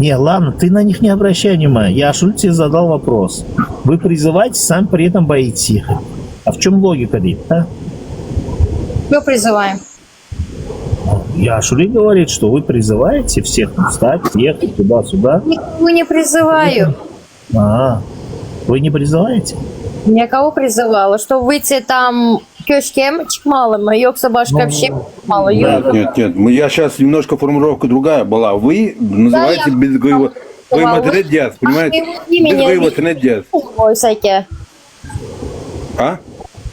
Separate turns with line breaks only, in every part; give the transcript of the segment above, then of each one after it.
Не, ладно, ты на них не обращай внимания. Я Ашуль тебе задал вопрос. Вы призываете, сами при этом боитесь их. А в чем логика, Рит, а?
Мы призываем.
Я Ашули говорит, что вы призываете всех встать, ехать туда-сюда.
Никого не призываю.
Вы не призываете?
Я кого призывала? Что выйти там köşkem çıkmalı mı? Yoksa başka bir şey mi çıkmalı?
Нет. Я сейчас немножко формулировка другая была. Вы называете
я
без
сказала.
гоева понимаете? Без гоева
Oysa ki.
А?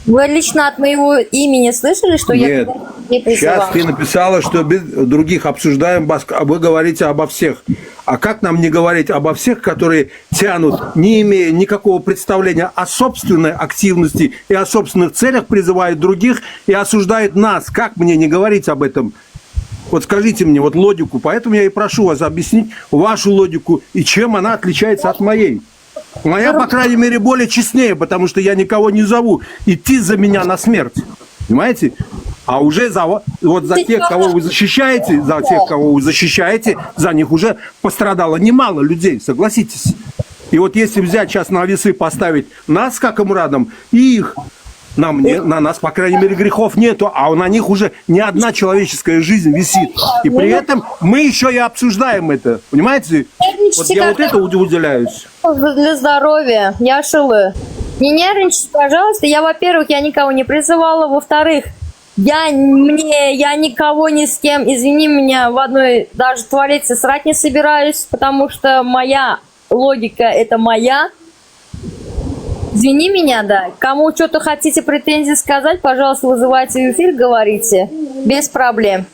Вы лично от моего имени слышали, что
Нет.
я не призывала?
Сейчас ты написала, что без других обсуждаем, а вы говорите обо всех. А как нам не говорить обо всех, которые тянут, не имея никакого представления о собственной активности и о собственных целях, призывают других и осуждают нас? Как мне не говорить об этом? Вот скажите мне вот логику. Поэтому я и прошу вас объяснить вашу логику и чем она отличается от моей. Моя, по крайней мере, более честнее, потому что я никого не зову идти за меня на смерть. Понимаете? А уже за тех, кого вы защищаете, за них уже пострадало немало людей, согласитесь. И вот если взять сейчас на весы поставить нас, как Амурадом, и их, на нас, по крайней мере, грехов нету, а на них уже ни одна человеческая жизнь висит. И при этом мы еще и обсуждаем это. Понимаете? Вот я вот это уделяюсь.
Для здоровья. Я шилы. Не нервничайте, пожалуйста. Во-первых, я никого не призывала. Во-вторых, я никого ни с кем, извини меня, в одной даже туалете срать не собираюсь, потому что моя логика это моя. Извини меня, да. Кому что-то хотите претензии сказать, пожалуйста, вызывайте в эфир, говорите. Без проблем.